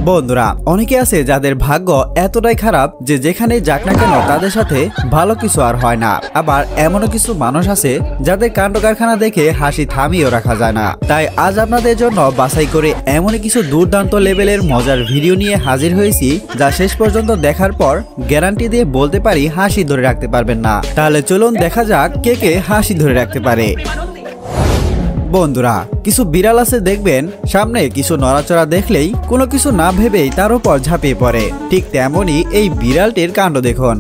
বন্ধুরা অনেকে আছে যাদের ভাগ্য এতটাই খারাপ যে যেখানে যাক না কেন তাদের সাথে ভালো কিছু আর হয় না। আবার এমনও কিছু মানুষ আছে যাদের কাণ্ড কারখানা দেখে হাসি থামিয়েও রাখা যায় না। তাই আজ আপনাদের জন্য বাছাই করে এমনই কিছু দুর্দান্ত লেভেলের মজার ভিডিও নিয়ে হাজির হয়েছি যা শেষ পর্যন্ত দেখার পর গ্যারান্টি দিয়ে বলতে পারি হাসি ধরে রাখতে পারবেন না। তাহলে চলুন দেখা যাক কে কে হাসি ধরে রাখতে পারে। বন্ধুরা কিছু বিড়াল আছে দেখবেন সামনে কিছু নড়াচড়া দেখলেই কোনো কিছু না ভেবেই তার উপর ঝাঁপিয়ে পড়ে। ঠিক তেমনই এই বিড়ালটির কাণ্ড দেখুন।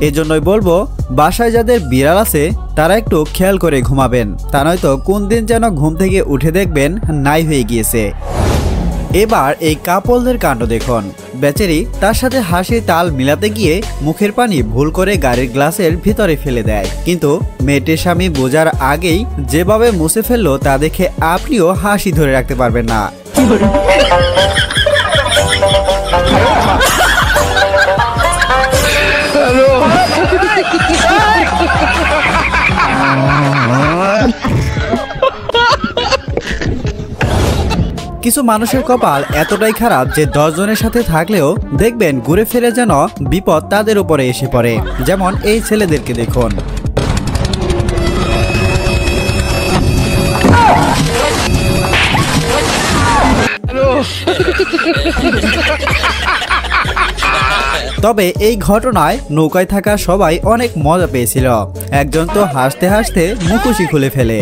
এজন্যই বলবো বাসায় যাদের বিড়াল আছে তারা একটু খেয়াল করে ঘুমাবেন, তা নয়তো কোন দিন যেন ঘুম থেকে উঠে দেখবেন নাই হয়ে গিয়েছে। এবার এই কাপলদের কাণ্ড দেখুন। বেচারি তার সাথে হাসির তাল মিলাতে গিয়ে মুখের পানি ভুল করে গাড়ির গ্লাসের ভিতরে ফেলে দেয়, কিন্তু মেয়েটির স্বামী বোঝার আগেই যেভাবে মুছে ফেললো তা দেখে আপনিও হাসি ধরে রাখতে পারবেন না। কিছু মানুষের কপাল এতটাই খারাপ যে 10 জনের সাথে থাকলেও দেখবেন ঘুরে ফিরে যেন বিপদ তাদের উপরে এসে পড়ে। যেমন এই ছেলেদেরকে দেখুন। তবে এই ঘটনায় নৌকায় থাকা সবাই অনেক মজা পেয়েছিল। একজন তো হাসতে হাসতে মুখোশই খুলে ফেলে।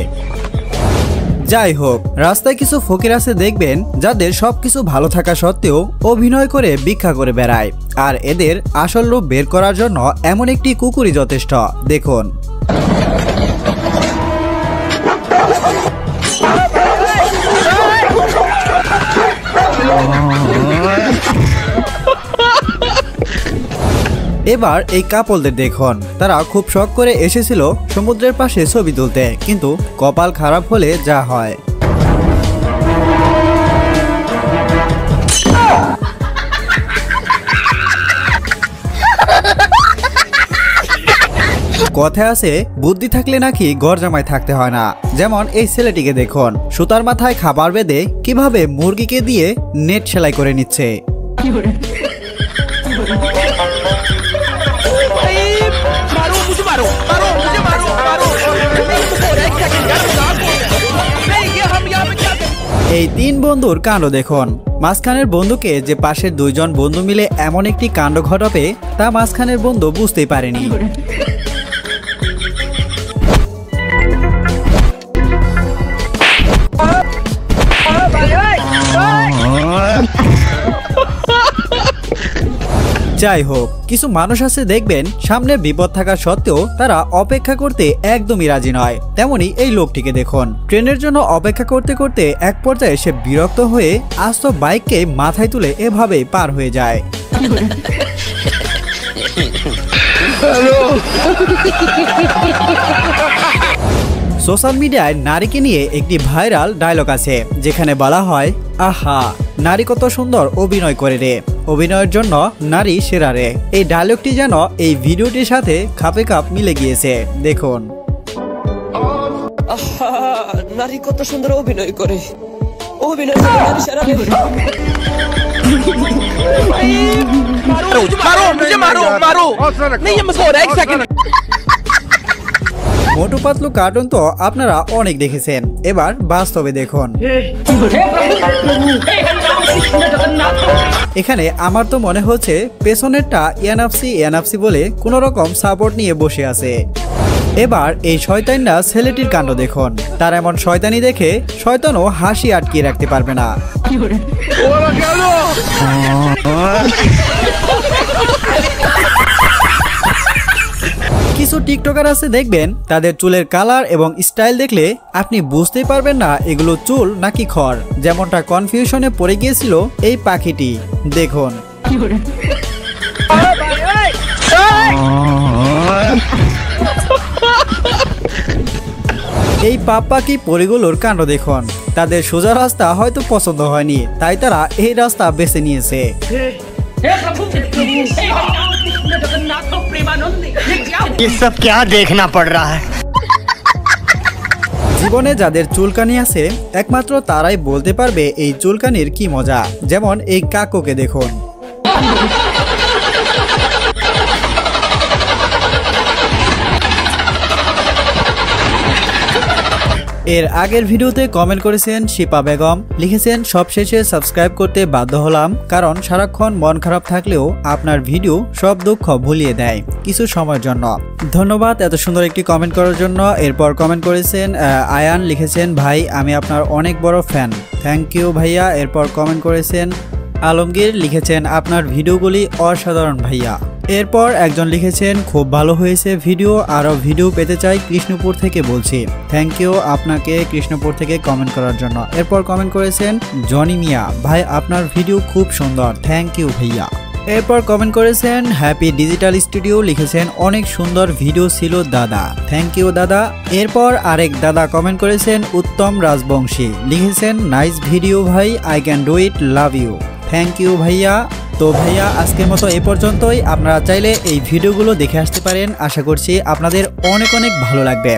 যাই হোক, রাস্তায় কিছু ফকির আছে দেখবেন যাদের সবকিছু ভালো থাকা সত্ত্বেও অভিনয় করে ভিক্ষা করে বেড়ায়, আর এদের আসল রূপ বের করার জন্য এমন একটি কুকুরই যথেষ্ট। দেখুন। এবার এই কাপলদের দেখুন। তারা খুব শখ করে এসেছিল সমুদ্রের পাশে ছবি তুলতে, কিন্তু কপাল খারাপ হলে যা হয়। কথায় আছে বুদ্ধি থাকলে নাকি ঘর জামাই থাকতে হয় না। যেমন এই ছেলেটিকে দেখুন, সুতার মাথায় খাবার বেঁধে কিভাবে মুরগিকে দিয়ে নেট সেলাই করে নিচ্ছে। এই 3 বন্ধুর কাণ্ড দেখুন। মাঝখানের বন্ধুকে যে পাশের 2 জন বন্ধু মিলে এমন একটি কাণ্ড ঘটাবে তা মাঝখানের বন্ধু বুঝতেই পারেনি। যাই হোক, কিছু মানুষ আছে দেখবেন সামনে বিপদ থাকা সত্ত্বেও তারা অপেক্ষা করতে একদমই রাজি নয়। তেমনি এই লোকটিকে দেখুন, ট্রেনের জন্য অপেক্ষা করতে করতে এক পর্যায়ে সে বিরক্ত হয়ে আস্ত বাইককে মাথায় তুলে এভাবেই পার হয়ে যায়। সোশ্যাল মিডিয়ায় নারীকে নিয়ে একটি ভাইরাল ডায়লগ আছে যেখানে বলা হয়, আহা নারী কত সুন্দর অভিনয় করে রে, অভিনয়ের জন্য নারী সেরা রে। এই ডায়লগটি যেন এই ভিডিওটির সাথে খাপে খাপ মিলে গিয়েছে। দেখুন। আহা নারী কত সুন্দর অভিনয় করে, অভিনয়ের জন্য নারী সেরা রে। মোটু পাতলু কার্টুন তো আপনারা অনেক দেখেছেন, এবার বাস্তবে দেখুন। এখানে আমার তো মনে হচ্ছে পেছনেরটা এনএফসি বলে কোন রকম সাপোর্ট নিয়ে বসে আছে। এবার এই শয়তানরা ছেলেটির কাণ্ড দেখুন। তার এমন শয়তানি দেখে শয়তানও হাসি আটকিয়ে রাখতে পারবে না। কিছু টিকটকার আছে দেখবেন তাদের চুলের কালার এবং স্টাইল দেখলে আপনি বুঝতেই পারবেন না এগুলো চুল নাকি খড়। যেমনটা কনফিউশনে পড়ে গিয়েছিল এই পাখিটি। দেখুন। এই পাপ্পাকি পরিগুলোর কাণ্ড দেখুন। তাদের সোজা রাস্তা হয়তো পছন্দ হয়নি, তাই তারা এই রাস্তা বেছে নিয়েছে। ये सब क्या देखना पड़ रहा है। জীবনে যাদের চুলকানি আছে একমাত্র তারাই বলতে পারবে এই চুলকানির কি মজা। যেমন এই কাকুকে দেখুন। এর আগের ভিডিওতে কমেন্ট করেছেন শিপা বেগম, লিখেছেন সবশেষে সাবস্ক্রাইব করতে বাধ্য হলাম, কারণ সারাক্ষণ মন খারাপ থাকলেও আপনার ভিডিও সব দুঃখ ভুলিয়ে দেয় কিছু সময়ের জন্য। ধন্যবাদ এত সুন্দর একটি কমেন্ট করার জন্য। এরপর কমেন্ট করেছেন আয়ান, লিখেছেন ভাই আমি আপনার অনেক বড় ফ্যান, থ্যাংক ইউ ভাইয়া। এরপর কমেন্ট করেছেন আলমগীর, লিখেছেন আপনার ভিডিওগুলি অসাধারণ ভাইয়া। এরপর একজন লিখেছেন খুব ভালো হয়েছে ভিডিও, আরও ভিডিও পেতে চাই, কৃষ্ণপুর থেকে বলছি। থ্যাংক ইউ আপনাকে কৃষ্ণপুর থেকে কমেন্ট করার জন্য। এরপর কমেন্ট করেছেন জনি মিয়া, ভাই আপনার ভিডিও খুব সুন্দর, থ্যাংক ইউ ভাইয়া। এরপর কমেন্ট করেছেন হ্যাপি ডিজিটাল স্টুডিও, লিখেছেন অনেক সুন্দর ভিডিও ছিল দাদা, থ্যাংক ইউ দাদা। এরপর আরেক দাদা কমেন্ট করেছেন উত্তম রাজবংশী, লিখেছেন নাইস ভিডিও ভাই, I can do it, love you, thank you ভাইয়া। তো ভাইয়া আজকের মতো এ পর্যন্তই। আপনারা চাইলে এই ভিডিওগুলো দেখে আসতে পারেন, আশা করছি আপনাদের অনেক অনেক ভালো লাগবে।